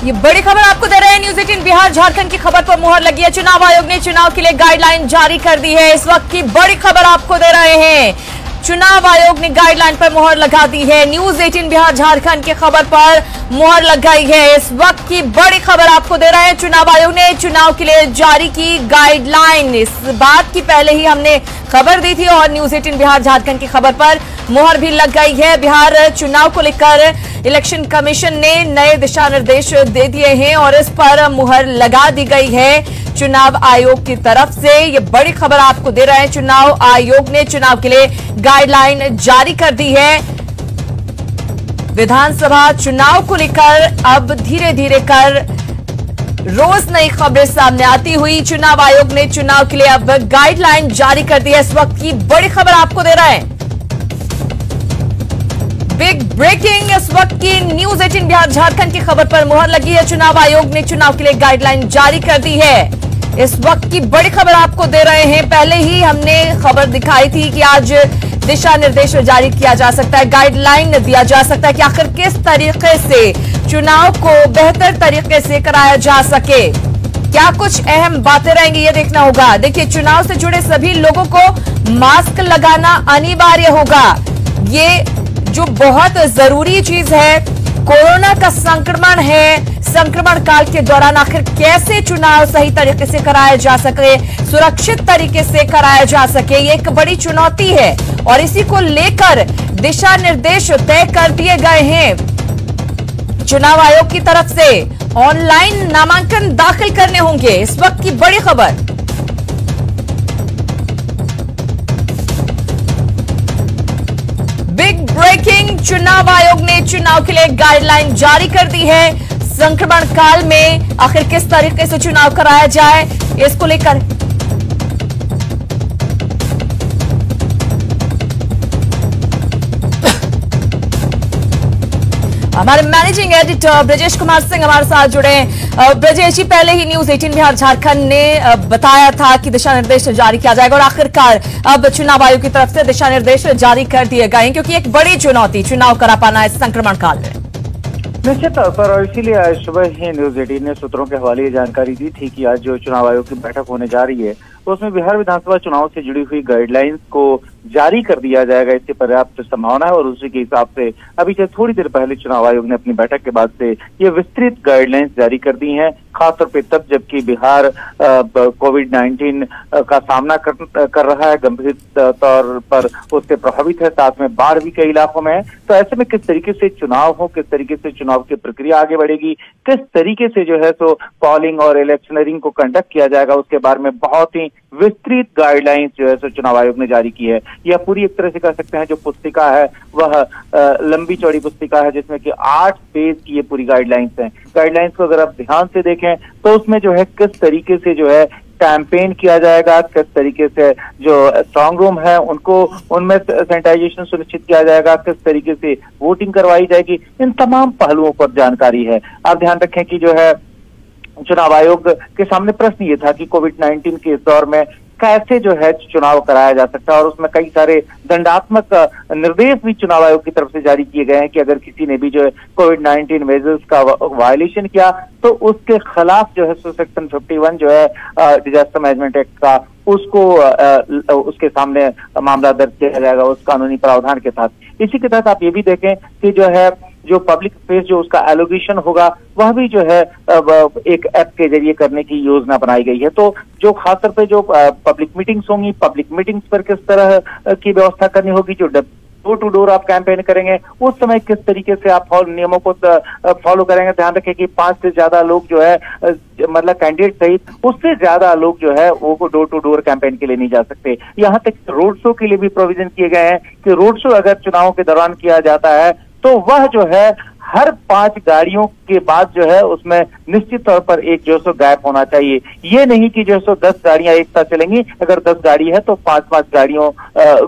ये बड़ी खबर आपको दे रहे हैं न्यूज 18 बिहार झारखंड की खबर पर मुहर लगी है। चुनाव आयोग ने चुनाव के लिए गाइडलाइन जारी कर दी है। इस वक्त की बड़ी खबर आपको दे रहे हैं, चुनाव आयोग ने गाइडलाइन पर मुहर लगा दी है। न्यूज 18 बिहार झारखंड की खबर पर मुहर लगाई है। इस वक्त की बड़ी खबर आपको दे रहे हैं, चुनाव आयोग ने चुनाव के लिए जारी की गाइडलाइन। इस बात की पहले ही हमने खबर दी थी और न्यूज 18 बिहार झारखंड की खबर पर मुहर भी लग गई है। बिहार चुनाव को लेकर इलेक्शन कमीशन ने नए दिशा निर्देश दे दिए हैं और इस पर मुहर लगा दी गई है चुनाव आयोग की तरफ से। ये बड़ी खबर आपको दे रहे हैं, चुनाव आयोग ने चुनाव के लिए गाइडलाइन जारी कर दी है। विधानसभा चुनाव को लेकर अब धीरे धीरे कर रोज नई खबरें सामने आती हुई चुनाव आयोग ने चुनाव के लिए अब गाइडलाइन जारी कर दी है। इस वक्त की बड़ी खबर आपको दे रहे हैं, बिग ब्रेकिंग। इस वक्त की न्यूज 18 बिहार झारखंड की खबर पर मुहर लगी है। चुनाव आयोग ने चुनाव के लिए गाइडलाइन जारी कर दी है। इस वक्त की बड़ी खबर आपको दे रहे हैं, पहले ही हमने खबर दिखाई थी कि आज दिशा निर्देश जारी किया जा सकता है, गाइडलाइन दिया जा सकता है कि आखिर किस तरीके से चुनाव को बेहतर तरीके से कराया जा सके। क्या कुछ अहम बातें रहेंगी ये देखना होगा। देखिए, चुनाव से जुड़े सभी लोगों को मास्क लगाना अनिवार्य होगा। ये जो बहुत जरूरी चीज है, कोरोना का संक्रमण है, संक्रमण काल के दौरान आखिर कैसे चुनाव सही तरीके से कराया जा सके, सुरक्षित तरीके से कराया जा सके, ये एक बड़ी चुनौती है और इसी को लेकर दिशा निर्देश तय कर दिए गए हैं चुनाव आयोग की तरफ से। ऑनलाइन नामांकन दाखिल करने होंगे। इस वक्त की बड़ी खबर, बिग ब्रेकिंग, चुनाव आयोग ने चुनाव के लिए गाइडलाइन जारी कर दी है। संक्रमण काल में आखिर किस तरीके से चुनाव कराया जाए, इसको लेकर हमारे मैनेजिंग एडिटर ब्रजेश कुमार सिंह हमारे साथ जुड़े हैं। ब्रजेश जी, पहले ही न्यूज 18 बिहार झारखंड ने बताया था कि दिशा निर्देश जारी किया जाएगा और आखिरकार अब चुनाव आयोग की तरफ से दिशा निर्देश जारी कर दिए गए हैं, क्योंकि एक बड़ी चुनौती चुनाव करा पाना इस संक्रमण काल में। निश्चित तौर पर, और इसीलिए आज सुबह ही न्यूज 18 ने सूत्रों के हवाले जानकारी दी थी कि आज जो चुनाव आयोग की बैठक होने जा रही है उसमें बिहार विधानसभा चुनाव से जुड़ी हुई गाइडलाइंस को जारी कर दिया जाएगा। इसकी पर्याप्त संभावना है और उसी के हिसाब से अभी से थोड़ी देर पहले चुनाव आयोग ने अपनी बैठक के बाद से ये विस्तृत गाइडलाइंस जारी कर दी हैं, खासतौर पे तब जबकि बिहार कोविड-19 का सामना कर रहा है, गंभीर तौर पर उससे प्रभावित है, साथ में बाढ़ भी कई इलाकों में है। तो ऐसे में किस तरीके से चुनाव हो, किस तरीके से चुनाव की प्रक्रिया आगे बढ़ेगी, किस तरीके से जो है सो पोलिंग और इलेक्शनरिंग को कंडक्ट किया जाएगा, उसके बारे में बहुत ही विस्तृत गाइडलाइंस जो है सो चुनाव आयोग ने जारी की है। यह पूरी एक तरह से कह सकते हैं जो पुस्तिका है वह लंबी चौड़ी पुस्तिका है, जिसमें कि 8 पेज की ये पूरी गाइडलाइंस हैं। गाइडलाइंस को अगर आप ध्यान से देखें तो उसमें जो है किस तरीके से जो है कैंपेन किया जाएगा, किस तरीके से जो स्ट्रांग रूम है उनको उनमें सैनिटाइजेशन सुनिश्चित किया जाएगा, किस तरीके से वोटिंग करवाई जाएगी, इन तमाम पहलुओं पर जानकारी है। आप ध्यान रखें कि जो है चुनाव आयोग के सामने प्रश्न ये था कि कोविड-19 के इस दौर में कैसे जो है चुनाव कराया जा सकता है और उसमें कई सारे दंडात्मक निर्देश भी चुनाव आयोग की तरफ से जारी किए गए हैं कि अगर किसी ने भी जो है कोविड-19 मेजर्स का वायलेशन किया तो उसके खिलाफ जो है सेक्शन 51 जो है डिजास्टर मैनेजमेंट एक्ट का उसको उसके सामने मामला दर्ज किया जाएगा उस कानूनी प्रावधान के तहत। इसी के तहत आप ये भी देखें कि जो है जो पब्लिक स्पेस जो उसका एलोगेशन होगा वह भी जो है एक ऐप के जरिए करने की योजना बनाई गई है। तो जो खासतौर पे जो पब्लिक मीटिंग्स होंगी, पब्लिक मीटिंग्स पर किस तरह की व्यवस्था करनी होगी, जो डोर टू डोर आप कैंपेन करेंगे उस समय किस तरीके से आप नियमों को फॉलो करेंगे। ध्यान रखें कि 5 से ज्यादा लोग जो है मतलब कैंडिडेट सहित उससे ज्यादा लोग जो है वो डोर टू डोर कैंपेन के लिए नहीं जा सकते। यहाँ तक रोड शो के लिए भी प्रोविजन किए गए हैं कि रोड शो अगर चुनाव के दौरान किया जाता है तो वह जो है हर 5 गाड़ियों के बाद जो है उसमें निश्चित तौर पर एक जो सो गैप होना चाहिए। ये नहीं कि जो सो 10 गाड़ियां एक साथ चलेंगी, अगर 10 गाड़ी है तो 5-5 गाड़ियों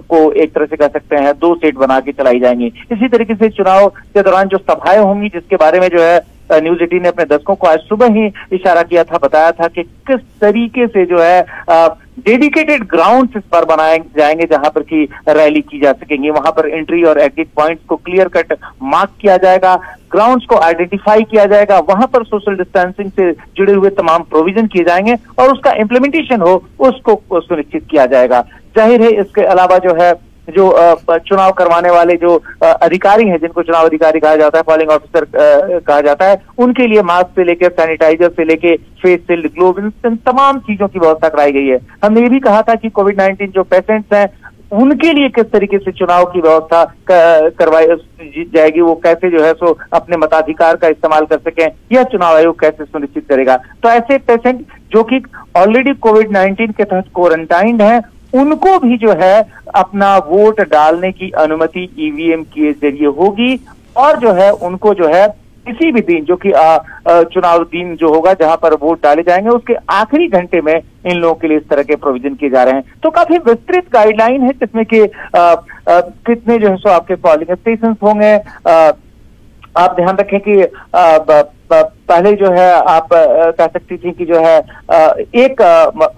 को एक तरह से कह सकते हैं 2 सेट बना के चलाई जाएंगी। इसी तरीके से चुनाव के दौरान जो सभाएं होंगी जिसके बारे में जो है न्यूज 18 ने अपने दर्शकों को आज सुबह ही इशारा किया था, बताया था कि किस तरीके से जो है डेडिकेटेड ग्राउंड्स इस पर बनाए जाएंगे जहां पर की रैली की जा सकेंगी। वहां पर एंट्री और एग्जिट पॉइंट्स को क्लियर कट मार्क किया जाएगा, ग्राउंड्स को आइडेंटिफाई किया जाएगा, वहां पर सोशल डिस्टेंसिंग से जुड़े हुए तमाम प्रोविजन किए जाएंगे और उसका इम्प्लीमेंटेशन हो उसको सुनिश्चित किया जाएगा। जाहिर है इसके अलावा जो है जो चुनाव करवाने वाले जो अधिकारी हैं, जिनको चुनाव अधिकारी कहा जाता है, पोलिंग ऑफिसर कहा जाता है, उनके लिए मास्क से लेकर सैनिटाइजर से लेकर फेस शील्ड, ग्लोव, इन तमाम चीजों की व्यवस्था कराई गई है। हमने ये भी कहा था कि कोविड-19 जो पेशेंट्स हैं उनके लिए किस तरीके से चुनाव की व्यवस्था करवाई जाएगी, वो कैसे जो है सो अपने मताधिकार का इस्तेमाल कर सकें, यह चुनाव आयोग कैसे सुनिश्चित करेगा। तो ऐसे पेशेंट जो कि ऑलरेडी कोविड-19 के तहत क्वारंटाइंड हैं, उनको भी जो है अपना वोट डालने की अनुमति ईवीएम के जरिए होगी और जो है उनको जो है किसी भी दिन जो कि चुनाव दिन जो होगा जहां पर वोट डाले जाएंगे उसके आखिरी घंटे में इन लोगों के लिए इस तरह के प्रोविजन किए जा रहे हैं। तो काफी विस्तृत गाइडलाइन है जिसमें कि कितने जो है सो आपके पोलिंग स्टेशन होंगे। आप ध्यान रखें कि पहले जो है आप कह सकती थी कि जो है एक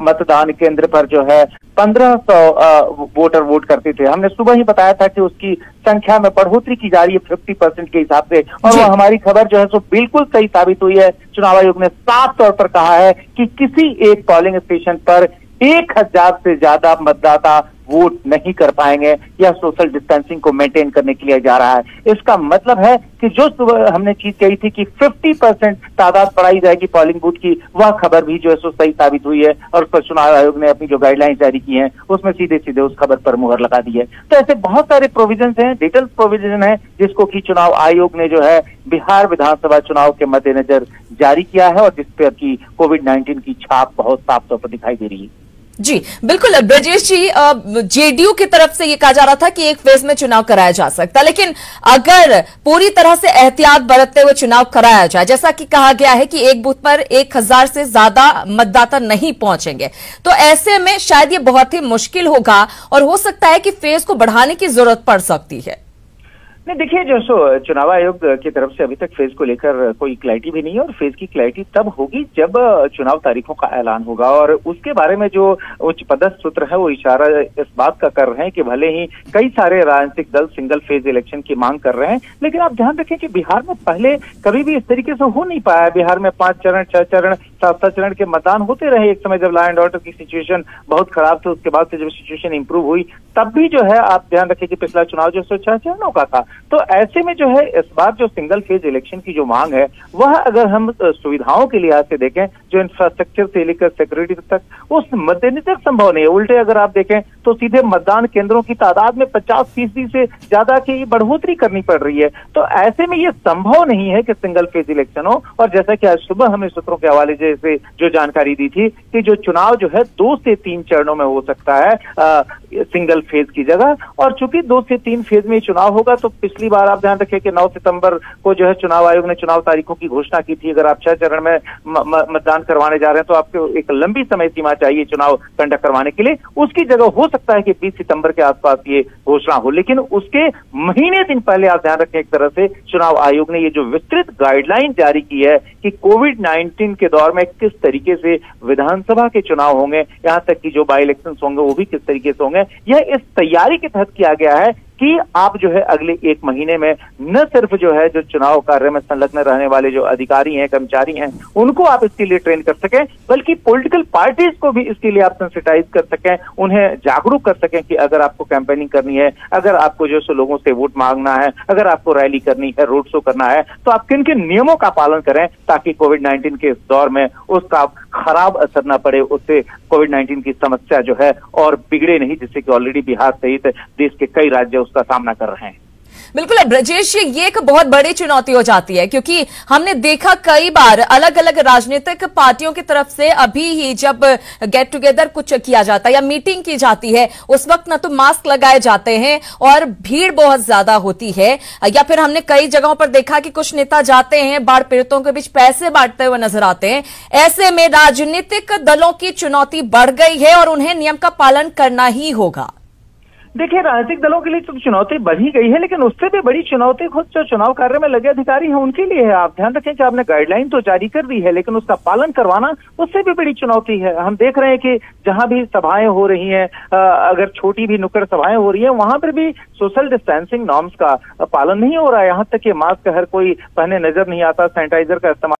मतदान केंद्र पर जो है 1500 वोटर वोट करते थे। हमने सुबह ही बताया था कि उसकी संख्या में बढ़ोतरी की जा रही है 50% के हिसाब से, और वो हमारी खबर जो है सो बिल्कुल सही साबित हुई है। चुनाव आयोग ने साफ तौर पर कहा है कि किसी एक पोलिंग स्टेशन पर 1000 से ज्यादा मतदाता वोट नहीं कर पाएंगे। यह सोशल डिस्टेंसिंग को मेंटेन करने के लिए जा रहा है। इसका मतलब है कि जो सुबह हमने चीज कही थी कि 50% तादाद बढ़ाई जाएगी पोलिंग बूथ की, वह खबर भी जो है सो सही साबित हुई है और उस पर चुनाव आयोग ने अपनी जो गाइडलाइन जारी की हैं उसमें सीधे सीधे उस खबर पर मुहर लगा दी है। तो ऐसे बहुत सारे प्रोविजन हैं, डिटेल प्रोविजन है जिसको कि चुनाव आयोग ने जो है बिहार विधानसभा चुनाव के मद्देनजर जारी किया है और जिस पर की कोविड-19 की छाप बहुत साफ तौर पर दिखाई दे रही है। जी बिल्कुल ब्रजेश जी, जेडीयू की तरफ से ये कहा जा रहा था कि एक फेज में चुनाव कराया जा सकता, लेकिन अगर पूरी तरह से एहतियात बरतते हुए चुनाव कराया जाए, जैसा कि कहा गया है कि एक बूथ पर 1000 से ज्यादा मतदाता नहीं पहुंचेंगे, तो ऐसे में शायद ये बहुत ही मुश्किल होगा और हो सकता है कि फेज को बढ़ाने की जरूरत पड़ सकती है। नहीं, देखिए जो सो चुनाव आयोग की तरफ से अभी तक फेज को लेकर कोई क्लैरिटी भी नहीं है और फेज की क्लैरिटी तब होगी जब चुनाव तारीखों का ऐलान होगा। और उसके बारे में जो उच्च पदस्थ सूत्र है वो इशारा इस बात का कर रहे हैं कि भले ही कई सारे राजनीतिक दल सिंगल फेज इलेक्शन की मांग कर रहे हैं, लेकिन आप ध्यान रखें कि बिहार में पहले कभी भी इस तरीके से हो नहीं पाया। बिहार में 5 चरण, 6 चरण, 7 चरण के मतदान होते रहे। एक समय जब लॉ एंड ऑर्डर की सिचुएशन बहुत खराब थी, उसके बाद से जब सिचुएशन इंप्रूव हुई तब भी जो है आप ध्यान रखें कि पिछला चुनाव जो 6 चरणों का था। तो ऐसे में जो है इस बार जो सिंगल फेज इलेक्शन की जो मांग है वह अगर हम सुविधाओं के लिहाज से देखें, जो इंफ्रास्ट्रक्चर से लेकर सिक्योरिटी तक, उस मद्देनजर संभव नहीं है। उल्टे अगर आप देखें तो सीधे मतदान केंद्रों की तादाद में 50% से ज्यादा की बढ़ोतरी करनी पड़ रही है। तो ऐसे में यह संभव नहीं है कि सिंगल फेज इलेक्शन हो। और जैसा कि आज सुबह हमें सूत्रों के हवाले से जो जानकारी दी थी कि जो चुनाव जो है 2 से 3 चरणों में हो सकता है सिंगल फेज की जगह। और चूंकि 2 से 3 फेज में चुनाव होगा तो पिछली बार आप ध्यान रखें कि 9 सितंबर को जो है चुनाव आयोग ने चुनाव तारीखों की घोषणा की थी। अगर आप 6 चरण में मतदान करवाने जा रहे हैं तो आपको एक लंबी समय सीमा चाहिए चुनाव कंडक्ट करवाने के लिए। उसकी जगह हो सकता है कि 20 सितंबर के आसपास ये घोषणा हो, लेकिन उसके महीने दिन पहले आप ध्यान रखें एक तरह से चुनाव आयोग ने ये जो विस्तृत गाइडलाइन जारी की है कि कोविड-19 के दौर में किस तरीके से विधानसभा के चुनाव होंगे, यहाँ तक कि जो बाई इलेक्शन होंगे वो भी किस तरीके से होंगे, यह इस तैयारी के तहत किया गया है कि आप जो है अगले 1 महीने में न सिर्फ जो है जो चुनाव कार्य में संलग्न रहने वाले जो अधिकारी हैं, कर्मचारी हैं, उनको आप इसके लिए ट्रेन कर सकें, बल्कि पॉलिटिकल पार्टीज को भी इसके लिए आप सेंसिटाइज कर सकें, उन्हें जागरूक कर सकें कि अगर आपको कैंपेनिंग करनी है, अगर आपको जो सो लोगों से वोट मांगना है, अगर आपको रैली करनी है, रोड शो करना है, तो आप किन किन नियमों का पालन करें ताकि कोविड-19 के इस दौर में उसका खराब असर न पड़े, उससे कोविड-19 की समस्या जो है और बिगड़े नहीं, जिससे कि ऑलरेडी बिहार सहित देश के कई राज्य उसका सामना कर रहे हैं। बिल्कुल ब्रजेश, ये एक बहुत बड़ी चुनौती हो जाती है क्योंकि हमने देखा कई बार अलग अलग राजनीतिक पार्टियों की तरफ से अभी ही जब गेट टुगेदर कुछ किया जाता है या मीटिंग की जाती है उस वक्त न तो मास्क लगाए जाते हैं और भीड़ बहुत ज्यादा होती है, या फिर हमने कई जगहों पर देखा कि कुछ नेता जाते हैं बाढ़ पीड़ितों के बीच पैसे बांटते हुए नजर आते हैं। ऐसे में राजनीतिक दलों की चुनौती बढ़ गई है और उन्हें नियम का पालन करना ही होगा। देखिए, राजनीतिक दलों के लिए तो चुनौती बढ़ ही गई है, लेकिन उससे भी बड़ी चुनौती खुद जो चुनाव कार्य में लगे अधिकारी हैं उनके लिए है। आप ध्यान रखें कि आपने गाइडलाइन तो जारी कर दी है, लेकिन उसका पालन करवाना उससे भी बड़ी चुनौती है। हम देख रहे हैं कि जहां भी सभाएं हो रही हैं, अगर छोटी भी नुक्कड़ सभाएं हो रही हैं, वहां पर भी सोशल डिस्टेंसिंग नॉर्म्स का पालन नहीं हो रहा है। यहाँ तक कि मास्क हर कोई पहने नजर नहीं आता, सैनिटाइजर का इस्तेमाल